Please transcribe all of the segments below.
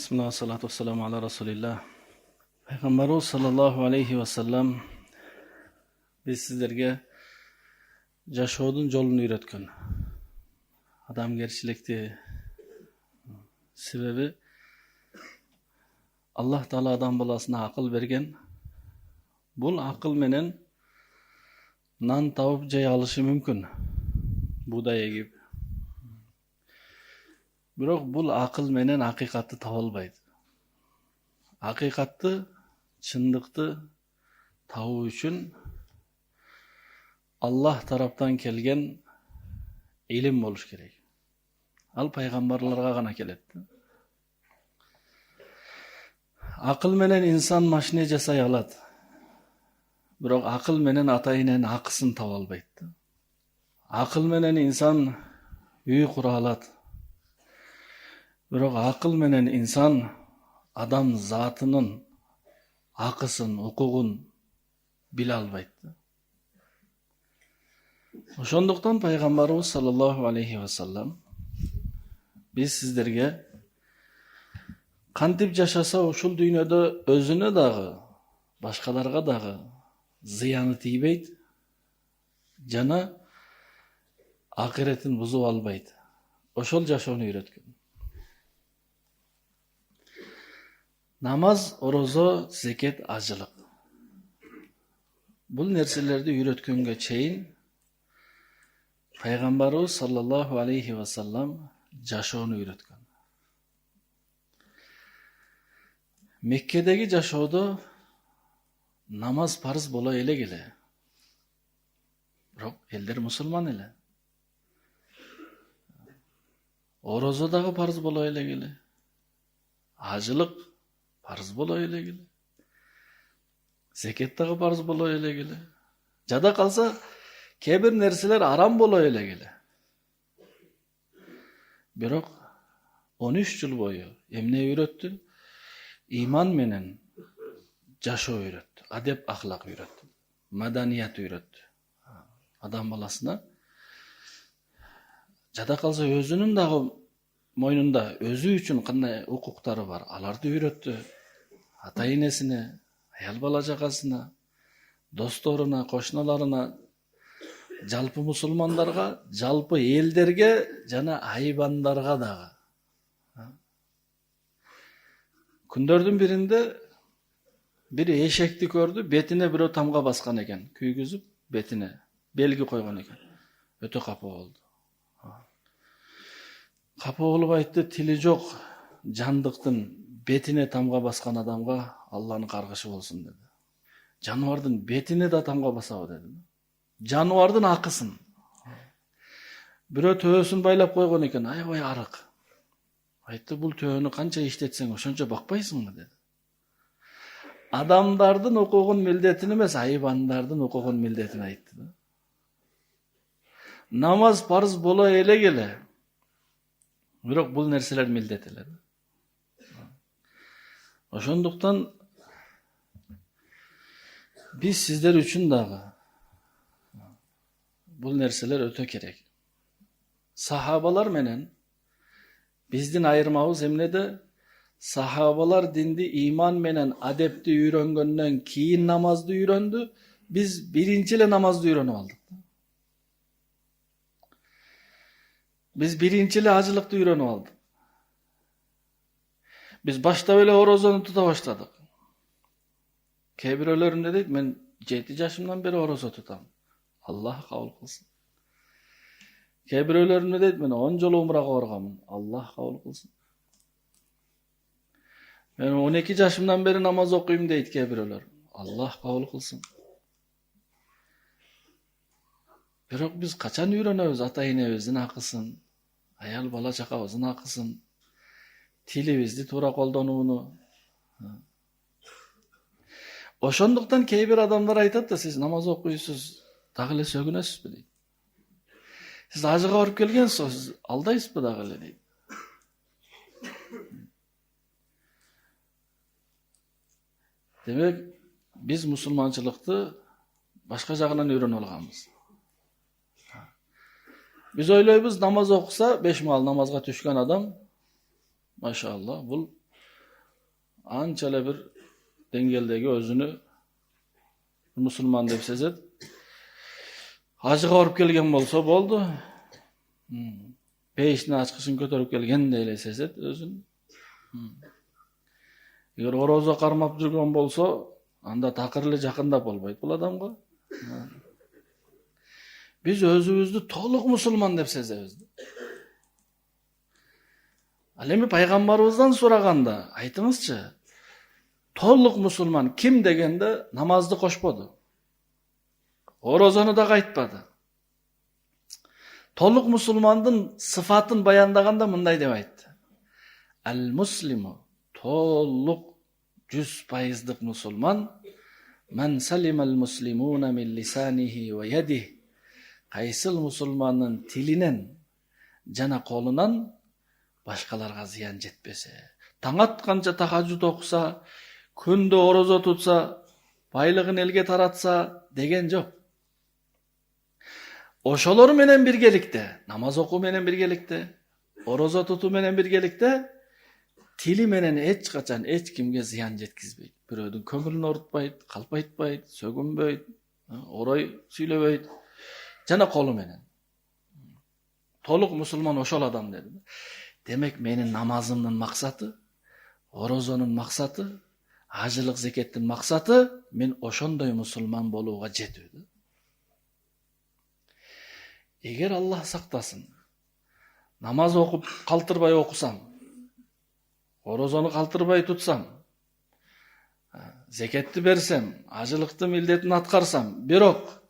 Bismillah, salatu wassalamu ala Rasulillah. Peygamberimiz sallallahu aleyhi ve sellem biz sizlerge yaşoodun jolunu үйrөткөн. Адамгерчиликти себеби Allah Taala адам баласына акыл берген. Бул акыл менен нан табып жей алышы мүмкүн. Будай эгип. Бирок бул акыл менен акыйкатты таба албайт. Акыйкатты, чындыкты табуу үчүн Аллах тараптан келген илим болуш керек. Ал пайгамбарларга гана келет. Акыл менен инсан машина жасай алат. Бирок акыл менен атайынын акысын таба албайт. Акыл менен инсан үй кура алат. Бирок акыл менен инсан адам затынын акысын, укугун биле албайт. Ошондуктан пайгамбарыбыз саллаллаху алейхи ва саллям биз сиздерге кантип жашаса ушул дүйнөдө өзүнө дагы, башкаларга дагы зыяны тийбейт, жана акыретин бузуп албайт. Ошол жашоону үйрөткөн. Намаз, орозо, зекет, ажылык. Бул нерселерди үйрөткөнгө чейин пайгамбарыбыз саллаллаху алейхи ва саллям жашоону үйрөткөн. Меккедеги жашоодо намаз парыз боло эле. Бирок элдер мусулман эле. Орозо дагы парыз боло эле. Ажылык парыз боло эле. Зекет дагы парыз боло эле. Жада калса кээ бир нерселер арам боло эле. Бирок 13 жыл бою эмне үйрөттү? Иман менен жашоо үйрөттү. Адеп ахлак үйрөттү. Маданият үйрөттү. Адам баласына жада калса өзүнүн дагы мойнунда өзү үчүн кандай укуктары бар, аларды үйрөттү. Ата энесине, аял бала жакасына, досторуна, кошуналарына, жалпы мусулмандарга, жалпы элдерге жана айбандарга дагы. Күндөрдүн биринде бир эшекти көрдү, бетине бирөө тамга баскан экен, күйгүзүп бетине белги койгон экен. Өтө капа болду. Капа болуп айтты, тили жок жандыктын бетине тамга баскан адамга Алланын каргышы болсун деди. Жаныбардын бетине да тамга басабы деди. Жаныбардын акысын. Бирөө төбөсүн байлап койгон экен, аябай арык. Айтты, бул төбөнү канча иштетсең ошончо бакпайсыңбы деди. Адамдардын укугун милдетин эмес, айбандардын укугун милдетин айтты. Намаз парыз боло эле. Бирок бул нерселер милдет эле. Ошондуктан биз сиздер үчүн дагы бул нерселер өтө керек. Сахабалар менен биздин айырмабыз эмнеде? Сахабалар динди иман менен адепти үйрөнгөндөн кийин намазды үйрөндү. Биз биринчи эле намазды үйрөнүп алдык. Биз биринчи эле ажылыкты үйрөнүп алдык. Биз баштап эле орозону тута баштадык. Кээ бирөөлөр эмне дейт? Мен 7 жашымдан бери орозо тутам. Аллах кабыл кылсын. Кээ бирөөлөр эмне дейт? Мен 10 жолу умрага барганмын. Аллах кабыл кылсын. Мен 12 жашымдан бери намаз окуйм дейт кээ бирөөлөр. Аллах кабыл кылсын. Бирок биз качан үйрөнөбүз ата энебиздин акысын, аял бала чакабыздын акысын, тилибизди туура колдонууну. Ошондуктан кээ бир адамдар айтат да, сиз намаз окуйсуз, дагы эле сөгүнөсүзбү дейт. Сиз ажыга барып келгенсиз, сиз алдайсызбы дагы эле дейт. Демек, биз мусулманчылыкты башка жагынан үйрөнүп алганбыз. Biz ойлойбуз, намаз окуса, 5 маал намазга түшкөн адам, машалла, бул ançala bir dengeldegi özünü musulman dep sezet. Hajyga baryp kelgen bolsa boldu. Peşini açkışın kötörüp kelgen deyle sezet özün. Eger oroza karmap жүргөн bolsa, anda takыр эле жакындап болбойт бул адамга. Biz özübüzdü толук musulman dep sezebиz. Ал эми пайгамбарыбыздан сураганда, айтыңызчы, толук musulman kim degende namazды кошподу. Орозону да айтпады. Толук musulmandын sıfatын баяндаганда мындай деп айтты. Ал-муслиму толук 100%'lık musulman men salimal muslimuna min lisanihi ve yedihi. Кайсыл musulmanın tilinen жана колунан башкаларга зыян жетпесе, таң атканча тахажжуд окуса, күндө орозо тутса, байлыгын элге таратса деген жок. Ошолор менен биргеликте, намаз окуу менен биргеликте, орозо тутуу менен биргеликте тили менен эч качан эч кимге зыян жеткизбейт. Бирөөдүн көңүлүн орутпайт, калп айтпайт, сөгүнбөйт, орой сүйлөбөйт. Жана колу менен. Толук musulman ошол адам деди. Демек менин намазымдын максаты, орозонун максаты, ажылык зекеттин максаты мен ошондой musulman болууга жетүү. Эгер Аллах сактасын, намаз окуп калтырбай окусам, орозону калтырбай тутсам, зекетти берсем, ажылыкты милдетин аткарсам, бирок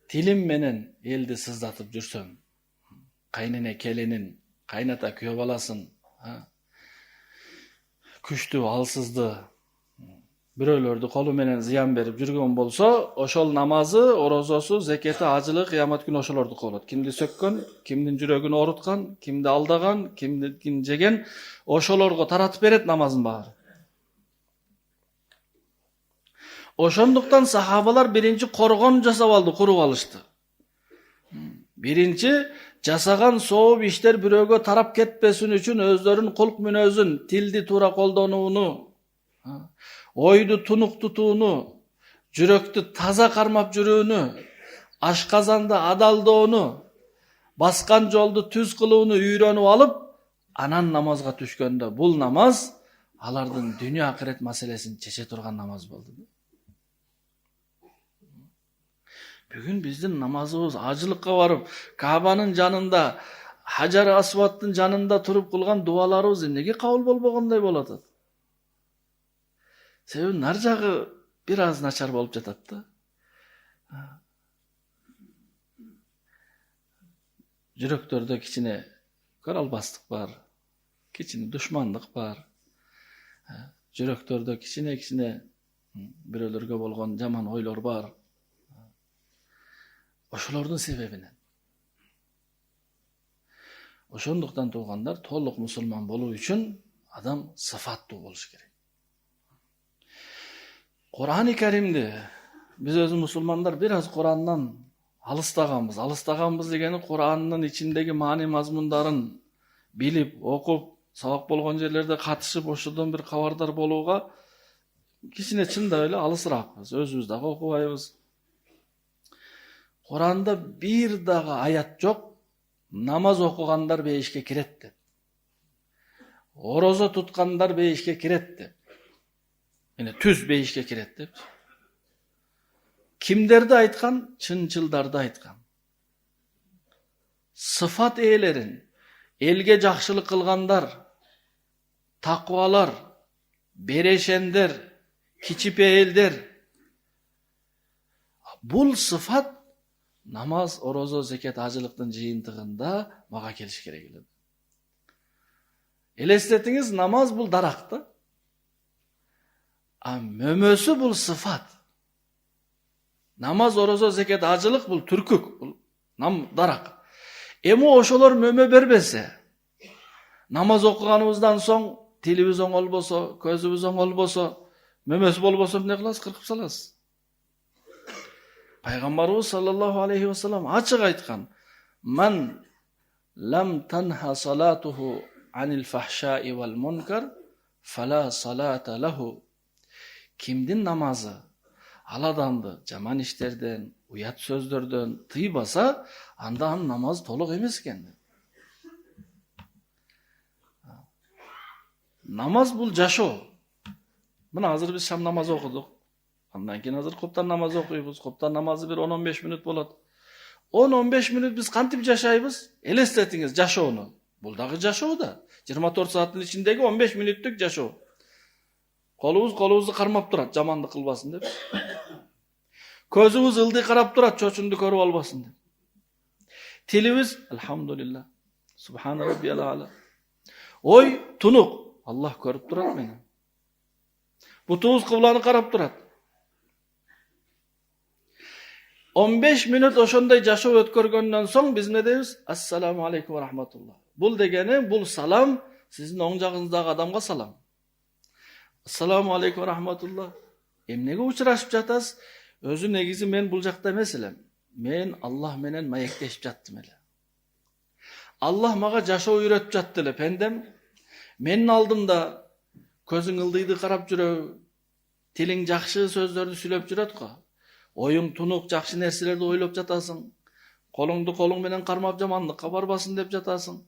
тилим менен элди сыздатып жүрсөм, кайнене келинин, кайната күйөө баласын, күчтүү алсызды, бирөөлөрдү колу менен зыян берип жүргөн болсо, ошол намазы, орозосу, зекети, ажылык кыямат күнү ошолордуку болот. Кимди сөккөн, кимдин жүрөгүн оруткан, кимди алдаган, кимдин жеген, ошолорго таратып берет намазын баары. Ошондуктан сахабалар биринчи коргон жасап алды, куруп алышты. Биринчи жасаган сооп иштер бирөөгө тарап кетпесин үчүн өздөрүнүн кулк мүнөзүн, тилди туура колдонууну, ойду тунук тутууну, жүрөктү таза кармап жүрүүнү, ашказанды адалдоону, баскан жолду түз кылууну үйрөнүп алып, анан намазга түшкөндө бул намаз алардын дүйнө акырет маселесин чече турган намаз болду. Бүгүн биздин намазыбыз ажылыкка барып, Каабанын жанында, Хажар Асваттын жанында туруп кылган дуаларыбыз эмнеге кабыл болбогондой болот? Себеби нар жагы бир аз начар болуп жатат да. Жүрөктөрдө кичине көралбастык бар, кичине душмандык бар. Жүрөктөрдө кичине бирөөлөргө болгон жаман ойлор бар. Ошолордун себебинен. Ошондуктан туугандар, толук musulman болуу үчүн адам сыфаттуу болуш керек. Кур'ан-ы Каримди биз өзү musulmanдар бир аз Курандан алыстаганбыз. Алыстаганбыз дегени Кураннын ичиндеги маани мазмундарын билип, окуп, сабак болгон жерлерде катышып, ошодон бир кабардар болууга кичине чындап эле алысыраакпыз. Өзүбүз дагы окубайбыз. Куранда бир дагы аят жок, намаз окугандар бейишке кирет деп. Орозо туткандар бейишке кирет деп. Түз бейишке кирет деп. Кимдерди айткан? Чынчылдарды айткан. Sıfat ээлерин, элге жакшылык кылгандар, таквалар, берешендер, кичипейилдер. Бул sıfat намаз, орозо, зекет, ажылыктын жыйынтыгында мага келиш керек эле. Элестетиңиз, намаз бул дарак да. Мөмөсү бул sıfat. Намаз, орозо, зекет, ажылык бул түркүк, бул дарак. Эми ошолор мөмө бербесе, намаз окуганыбыздан соң тилибиз оңолбосо, көзүбүз оңолбосо, мөмөсү болбосо эмне кыласыз? Кыркып саласыз. Пайгамбарыбыз саллаллаху алейхи ва саллам ачык айткан: "Ман лам танха салатуху анил фахшаи вал мункар fala salata lahu. Kimdin namazı al adamdı jaman işlerden, uyat sözlerden tıyбаса, anda namaz толук эмес экен. Namaz bul жашоо. Мына азыр биз шам намазы окудук. Андан кийин азыр коптан намазы окуйбуз. Коптан намазы бир 10-15 мүнөт болот. 10-15 мүнөт биз кантип жашайбыз? Элестетиңиз жашоону. Бул дагы жашоо да. 24 сааттын ичиндеги 15 мүнөттүк жашоо. Колубузду кармап турат, жамандык кылбасын деп. Көзүбүз ылдый карап турат, чочунду көрүп албасын деп. Тилибиз алхамдулилlah, субхана раббиял а'ла. Ой, тунук, Аллах көрүп турат мени. Бутубуз кыбланы карап турат. 15 мүнөт ошондой жашоо өткөргөндөн соң биз эмне дейбиз? Ассаламу алейкум ва рахматуллах. Бул дегени, бул салам сиздин оң жагыңыздагы адамга салам. Ассаламу алейкум ва рахматуллах. Эмнеге учурашып жатасыз? Өзү негизи мен бул жакта эмес элем. Мен Аллах менен маектешип жаттым эле. Аллах мага жашоо үйрөтүп жатты эле, пендем. Менин алдымда көзүң ылдыйды карап жүрөбү, тилиң жакшы сөздөрдү сүйлөп жүрөт го. Оюң тунук, жакшы нерселерди ойлоп жатасың. Колуңду колуң менен кармап жамандыкка барбасын деп жатасың.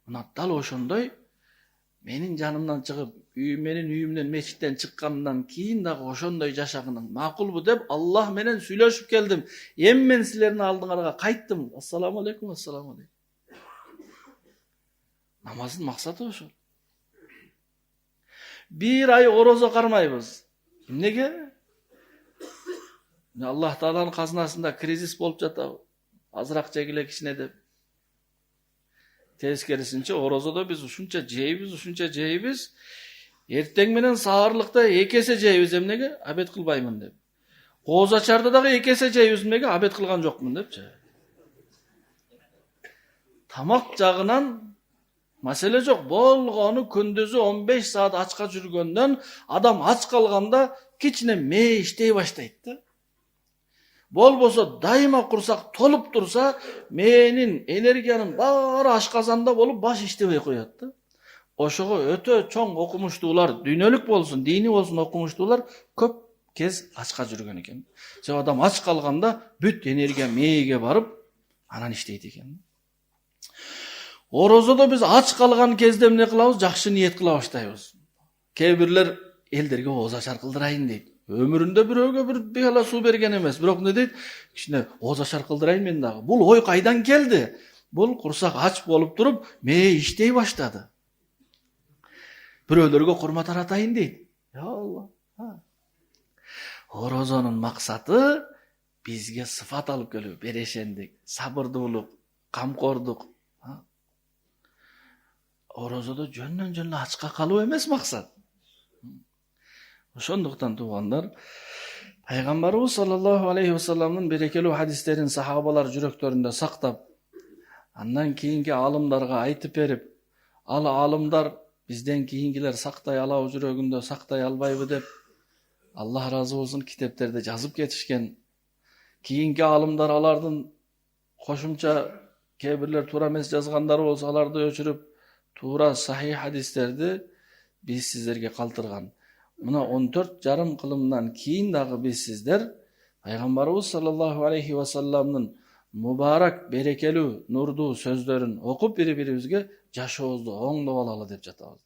Мына дал ошондой менин жанымдан чыгып, менин үйүмдөн мечиттен чыккандан кийин дагы ошондой жашагының макулбу деп Аллах менен сүйлөшүп келдим. Эми мен силердин алдыңарга кайттым. Ассаламу алейкум, ассаламу алейкум. Намаздын максаты ошол. Bir ай орозо кармайбыз. Эмнеге? Аллах Тааланын казынасында кризис болуп жатабы. Азыраак жегиле кичине деп. Тескерисинче орозодо биз ушунча жейбиз. Эртең менен саарлыкта 2 эсе жейбиз. Эмнеге? Абет кылбаймын деп. Кооз ачарда дагы 2 эсе жейбиз. Эмнеге? Абет кылган жокмун депчи. Тамак жагынан маселе жок. Болгону күндүзү 15 саат ачка жүргөндөн адам ач калганда кичине мээ иштей баштайт да. Болбосо дайыма курсак толуп турса, мээнин энергиянын баары ашказанда болуп баш иштебей коет да. Ошого өтө чоң окумуштуулар, дүйнөлүк болсун, дини болсун окумуштуулар көп кез ачка жүргөн экен. Себеби адам ач калганда бүт энергия мээге барып, анан иштейт экен. Орозодо биз ач калган кезде эмне кылабыз? Жакшы ниет кыла баштайбыз. Кээ бирлер элдерге ооз ачар кылдырайын дейт. Өмүрүндө бирөөгө бир бела суу берген эмес. Бирок эмне дейт? Кичине ооз ачар кылдырайын мен дагы. Бул ой кайдан келди? Бул курсак ач болуп туруп, мээ иштей баштады. Бирөөлөргө курмат таратайын дейт. Я Аллах. Орозонун максаты бизге сыфат алып келүү, берешендик, сабырдуулук, камкордук. Орозодо жөндөн ачка калуу эмес максат. Ошондуктан туугандар, Пайгамбарыбыз саллаллаху алейхи ва салламдын берекелүү хадистерин сахабалар жүрөктөрүндө сактап, андан кийинки алымдарга айтып берип, ал алымдар бизден кийинкилер сактай алабы жүрөгүндө, сактай албайбы деп Аллах разы болсун китептерде жазып кетишкен. Кийинки алымдар алардын кошумча кээ бирлер туура эмес жазгандары болсо аларды өчүрүп, туура сахih хадистерди биз сиздерге калтырган. Мына 14,5 кылымдан кийин дагы биз сиздер Пайгамбарыбыз саллаллаху алейхи ва салламдын мубарак, берекелүү, нурдуу сөздөрүн окуп бири-бирибизге жашообузду оңдоп алалы деп жатабыз.